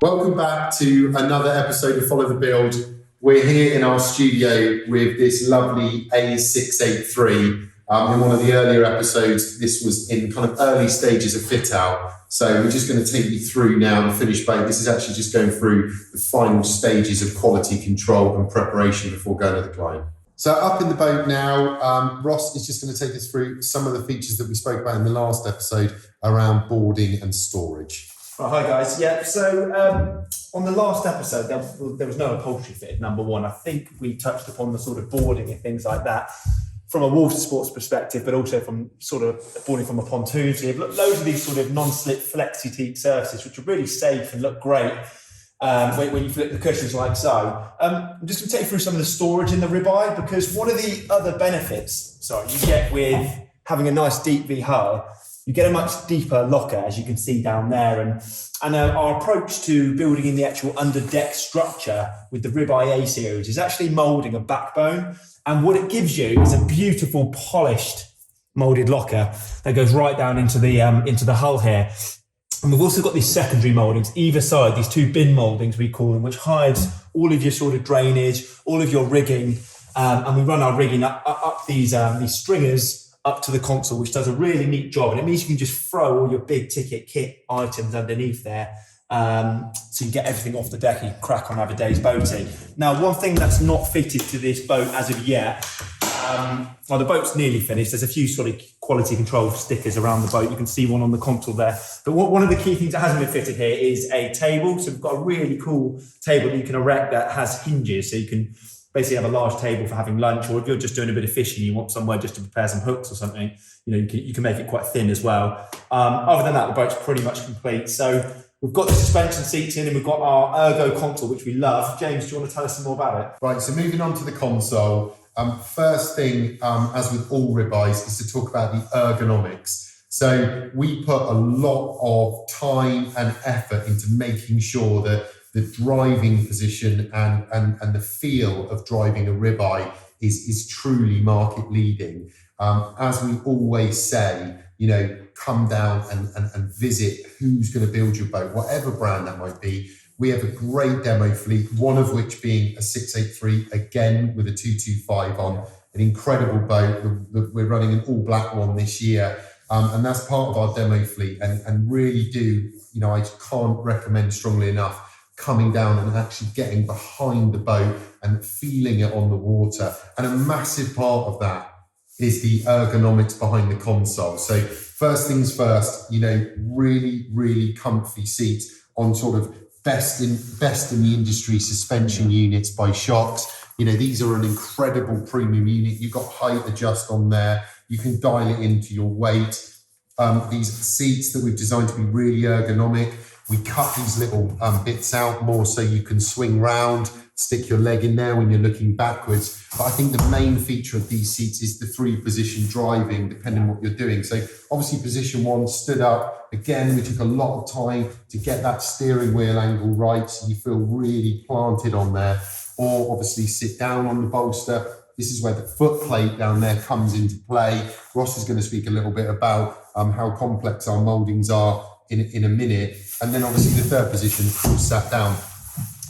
Welcome back to another episode of Follow the Build. We're here in our studio with this lovely A683. In one of the earlier episodes, this was in kind of early stages of fit out. So we're just going to take you through now the finished boat. This is actually just going through the final stages of quality control and preparation before going to the client. So up in the boat now, Ross is just going to take us through some of the features that we spoke about in the last episode around boarding and storage. Oh, hi guys. Yeah, so on the last episode, there was no upholstery fitted, number one. I think we touched upon the sort of boarding and things like that from a water sports perspective, but also from sort of boarding from a pontoon. So you have loads of these sort of non-slip flexi-teak surfaces, which are really safe and look great when you flip the cushions like so. I'm just going to take you through some of the storage in the Ribeye, because one of the other benefits you get with having a nice deep V hull, you get a much deeper locker, as you can see down there. And our approach to building in the actual under-deck structure with the Ribeye A Series is actually moulding a backbone. And what it gives you is a beautiful, polished, moulded locker that goes right down into the hull here. And we've also got these secondary mouldings either side, these two bin mouldings we call them, which hides all of your sort of drainage, all of your rigging. And we run our rigging up these stringers up to the console, which does a really neat job. And it means you can just throw all your big ticket kit items underneath there. So you get everything off the deck and you crack on, have a day's boating. Now, one thing that's not fitted to this boat as of yet, well, the boat's nearly finished. There's a few sort of quality control stickers around the boat. You can see one on the console there. But one of the key things that hasn't been fitted here is a table. So we've got a really cool table that you can erect that has hinges. So you can basically have a large table for having lunch, or if you're just doing a bit of fishing, you want somewhere just to prepare some hooks or something, you can make it quite thin as well. Other than that, the boat's pretty much complete. So we've got the suspension seats in and we've got our Ergo console, which we love. James, do you want to tell us some more about it? Right, so moving on to the console. First thing, as with all Ribeyes, is to talk about the ergonomics. So we put a lot of time and effort into making sure that the driving position and the feel of driving a Ribeye is truly market leading. As we always say, come down and visit who's going to build your boat, whatever brand that might be. We have a great demo fleet, one of which being a 683, again with a 225 on, an incredible boat. We're running an all black one this year. And that's part of our demo fleet, and really do, I can't recommend strongly enough coming down and actually getting behind the boat and feeling it on the water. And a massive part of that is the ergonomics behind the console. So first things first, really, really comfy seats on sort of best in the industry suspension units by Shocks. These are an incredible premium unit. You've got height adjust on there. You can dial it into your weight. These seats that we've designed to be really ergonomic. We cut these little bits out more so you can swing round, stick your leg in there when you're looking backwards. But I think the main feature of these seats is the 3-position driving, depending on what you're doing. So obviously position 1, stood up. Again, we took a lot of time to get that steering wheel angle right so you feel really planted on there. Or obviously sit down on the bolster. This is where the foot plate down there comes into play. Ross is going to speak a little bit about how complex our mouldings are in a minute. And then obviously the third position, full sat down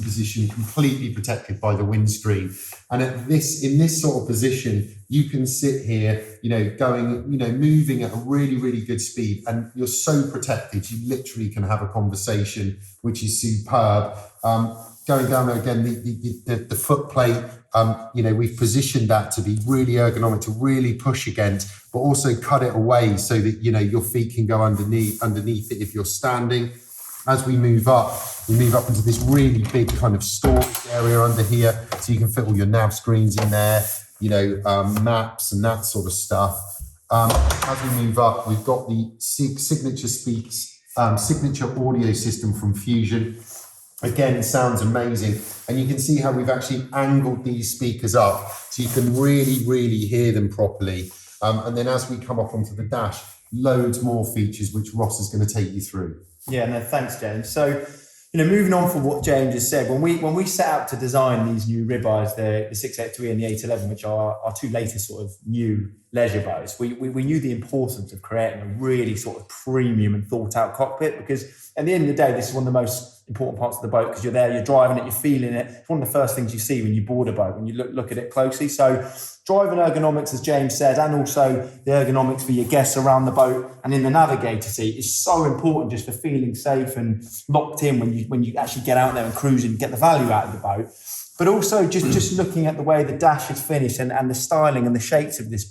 position, completely protected by the windscreen. And in this sort of position, you can sit here, moving at a really, really good speed, and you're so protected. You literally can have a conversation, which is superb. Going down there again, the foot plate, we've positioned that to be really ergonomic, to really push against, but also cut it away so that, your feet can go underneath it if you're standing. As we move up into this really big kind of storage area under here, so you can fit all your nav screens in there, maps and that sort of stuff. As we move up, we've got the signature audio system from Fusion. Again, sounds amazing. And you can see how we've actually angled these speakers up so you can really, really hear them properly. And then as we come up onto the dash, loads more features, which Ross is going to take you through. Yeah, no, thanks, James. So, moving on from what James just said, when we set out to design these new Ribeyes, the 683 and the 811, which are our two latest sort of new leisure boats, we knew the importance of creating a really sort of premium and thought out cockpit, because at the end of the day, this is one of the most important parts of the boat, because you're there, you're driving it, you're feeling it. It's one of the first things you see when you board a boat, when you look at it closely. So driving ergonomics, as James said, and also the ergonomics for your guests around the boat and in the navigator seat is so important, just for feeling safe and locked in when you actually get out there and cruise and get the value out of the boat. But also just looking at the way the dash is finished and the styling and the shapes of this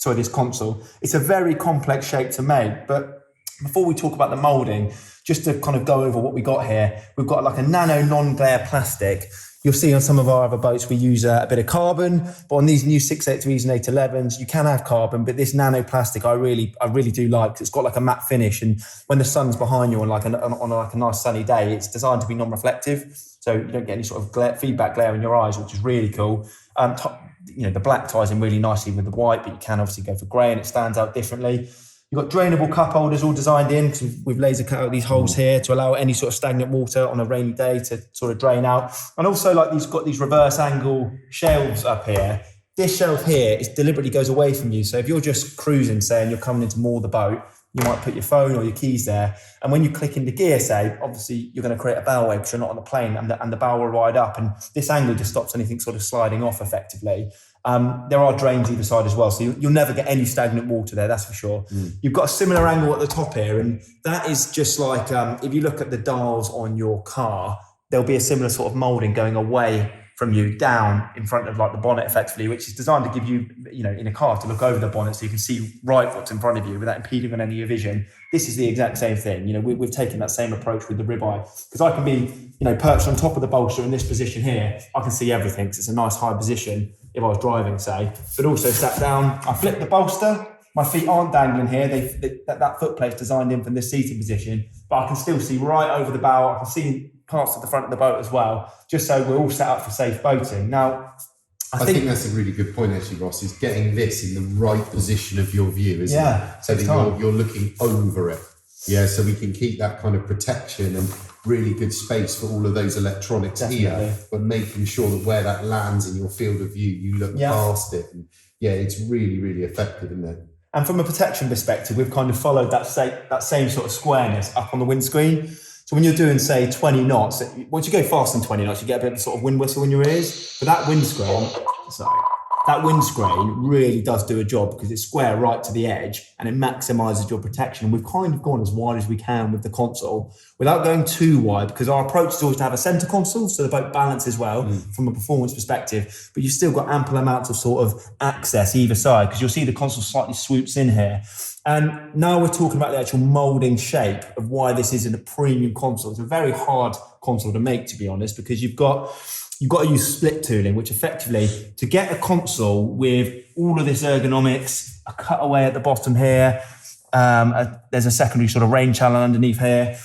this console. It's a very complex shape to make. But before we talk about the moulding, just to kind of go over what we got here, we've got like a nano non-glare plastic. You'll see on some of our other boats, we use a bit of carbon, but on these new 683s and 811s, you can have carbon, but this nano plastic, I really do like, 'cause it's got like a matte finish. And when the sun's behind you on a nice sunny day, it's designed to be non-reflective. So you don't get any sort of feedback glare in your eyes, which is really cool. The black ties in really nicely with the white, but you can obviously go for grey and it stands out differently. You've got drainable cup holders all designed in, because we've laser cut out these holes here to allow any sort of stagnant water on a rainy day to sort of drain out. And also, like, got these reverse angle shelves up here. This shelf here deliberately goes away from you. So if you're just cruising, say, and you're coming in to moor the boat, you might put your phone or your keys there. And when you click into gear, say, obviously you're going to create a bow wave because you're not on the plane, and the bow will ride up. And this angle just stops anything sort of sliding off effectively. There are drains either side as well, so you'll never get any stagnant water there, that's for sure. You've got a similar angle at the top here, and that is just like, if you look at the dials on your car, there'll be a similar sort of moulding going away from you down in front of like the bonnet effectively, which is designed to give you, in a car, to look over the bonnet so you can see right what's in front of you without impeding on any of your vision. This is the exact same thing. We've taken that same approach with the Ribeye, because I can be, perched on top of the bolster in this position here. I can see everything because it's a nice high position if I was driving, say, but also sat down, I flip the bolster, my feet aren't dangling here. That foot plate's designed in from this seating position, but I can still see right over the bow. I can see parts of the front of the boat as well, just so we're all set up for safe boating. Now, I think that's a really good point, actually, Ross, is getting this in the right position of your view, isn't it? So that you're looking over it. Yeah, so we can keep that kind of protection and really good space for all of those electronics here, but making sure that where that lands in your field of view, you look past it. And it's really, really effective, isn't it? And from a protection perspective, we've kind of followed that same sort of squareness up on the windscreen. So when you're doing, say, 20 knots, once you go faster than 20 knots, you get a bit of sort of wind whistle in your ears. But that windscreen really does do a job, because it's square right to the edge and it maximizes your protection. And we've kind of gone as wide as we can with the console without going too wide, because our approach is always to have a center console so the boat balances well from a performance perspective, but you've still got ample amounts of sort of access either side, because you'll see the console slightly swoops in here. And now we're talking about the actual moulding shape of why this isn't a premium console. It's a very hard console to make, to be honest, because you've got to use split tooling, which effectively, to get a console with all of this ergonomics, a cutaway at the bottom here, there's a secondary sort of rain channel underneath here,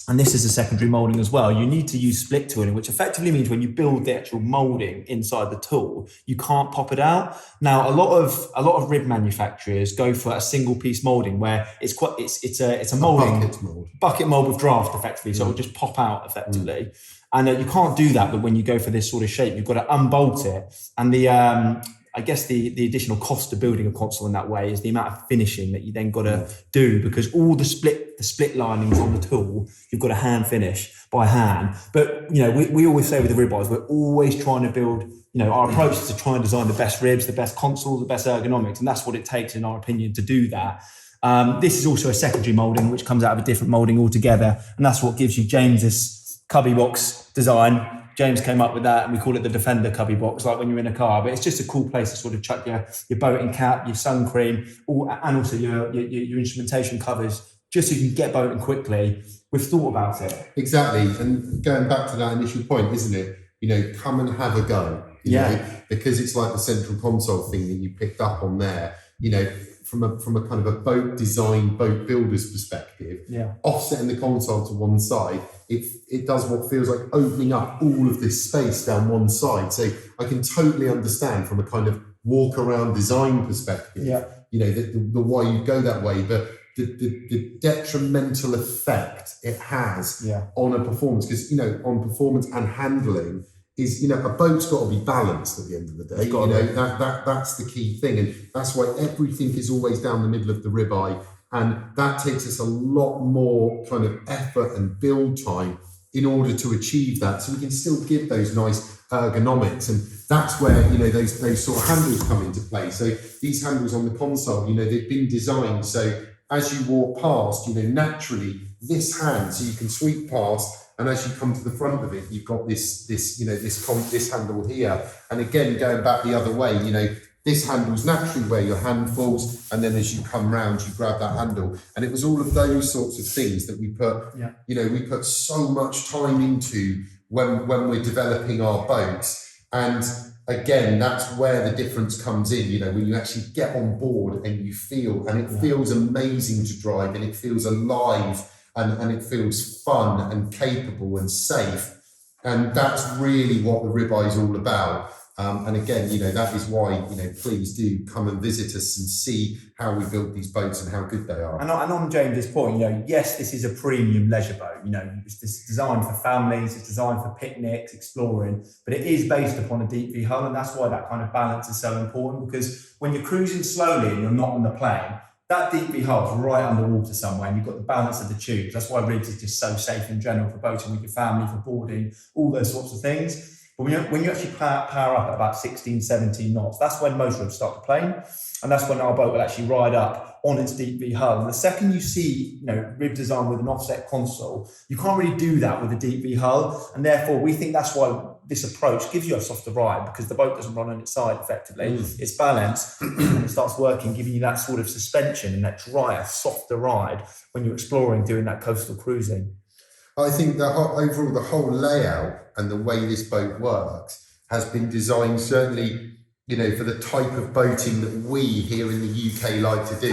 and this is a secondary moulding as well. You need to use split tooling, which effectively means when you build the actual moulding inside the tool, you can't pop it out. Now, a lot of rib manufacturers go for a single piece moulding where it's a moulding bucket mold with draft effectively, so it'll just pop out effectively. And you can't do that, but when you go for this sort of shape, you've got to unbolt it. And I guess the additional cost of building a console in that way is the amount of finishing that you then got to do, because all the split linings on the tool, you've got to hand finish by hand. But, we always say with the Ribeyes, we're always trying to build, our approach is to try and design the best ribs, the best consoles, the best ergonomics. And that's what it takes, in our opinion, to do that. This is also a secondary moulding, which comes out of a different moulding altogether. And that's what gives you James's cubby box design. James came up with that, and we call it the Defender cubby box, like when you're in a car. But it's just a cool place to sort of chuck your boating cap, your sun cream, and also your instrumentation covers, just so you can get boating quickly. We've thought about it. Exactly. And going back to that initial point, isn't it? Come and have a go. You know, because it's like the central console thing that you picked up on there. From a kind of a boat design, boat builder's perspective, offsetting the console to one side, it does what feels like opening up all of this space down one side. So I can totally understand from a kind of walk around design perspective, the why you go that way, but the detrimental effect it has on a performance, because on performance and handling, is, you know, a boat's got to be balanced at the end of the day. You know, that's the key thing. And that's why everything is always down the middle of the ribeye. And that takes us a lot more kind of effort and build time in order to achieve that. So we can still give those nice ergonomics. And that's where, you know, those sort of handles come into play. So these handles on the console, you know, they've been designed so as you walk past, you know, naturally this hand, so you can sweep past, and as you come to the front of it, you've got this handle here. And again, going back the other way, you know, this handle's naturally where your hand falls, and then as you come round, you grab that handle. And it was all of those sorts of things that we put, you know, we put so much time into when we're developing our boats. And again, that's where the difference comes in, you know, when you actually get on board and you feel, and it feels amazing to drive, and it feels alive, and it feels fun and capable and safe. And that's really what the Ribeye is all about. And again, you know, that is why, you know, please do come and visit us and see how we build these boats and how good they are. And on James's point, you know, yes, this is a premium leisure boat. You know, it's designed for families, it's designed for picnics, exploring, but it is based upon a deep V hull. And that's why that kind of balance is so important, because when you're cruising slowly and you're not on the plane, that deep V hull is right underwater somewhere, and you've got the balance of the tubes. That's why rigs is just so safe in general for boating with your family, for boarding, all those sorts of things. But when you actually power up at about 16, 17 knots, that's when most rigs start to plane. And that's when our boat will actually ride up on its deep V hull. And the second you see, you know, rib design with an offset console, you can't really do that with a deep V hull. And therefore, we think that's why this approach gives you a softer ride, because the boat doesn't run on its side effectively. It's balanced and it starts working, giving you that sort of suspension and that drier, softer ride when you're exploring, doing that coastal cruising. I think overall the whole layout and the way this boat works has been designed, certainly, you know, for the type of boating that we here in the UK like to do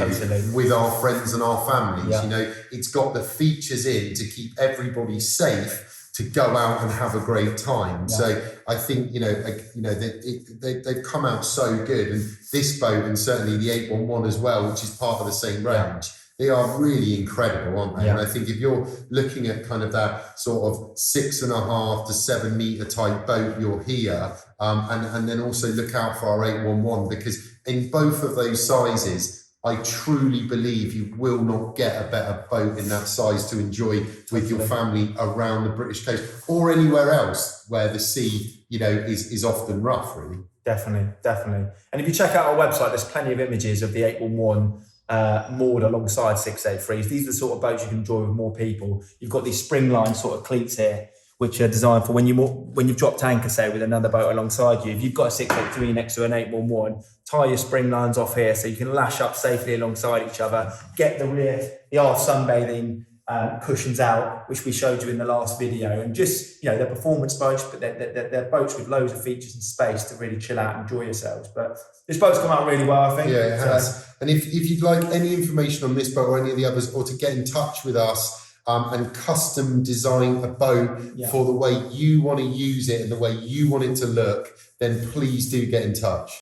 with our friends and our families. You know, it's got the features in to keep everybody safe to go out and have a great time. So I think, they've come out so good. And this boat, and certainly the 811 as well, which is part of the same range, they are really incredible, aren't they? And I think if you're looking at kind of that sort of 6.5 to 7 meter type boat, you're here. And then also look out for our 811, because in both of those sizes, I truly believe you will not get a better boat in that size to enjoy with your family around the British coast or anywhere else where the sea, you know, is often rough, really. Definitely. And if you check out our website, there's plenty of images of the 811 moored alongside 683s. These are the sort of boats you can enjoy with more people. You've got these springline sort of cleats here, which are designed for when you've dropped anchor, say, with another boat alongside you. If you've got a 683 next to an 811, tie your spring lines off here so you can lash up safely alongside each other. Get the aft sunbathing cushions out, which we showed you in the last video. And just, you know, they're performance boats, but they're boats with loads of features and space to really chill out and enjoy yourselves. But this boat's come out really well, I think. Yeah, it has. And if you'd like any information on this boat or any of the others, or to get in touch with us, and custom design a boat for the way you want to use it and the way you want it to look, then please do get in touch.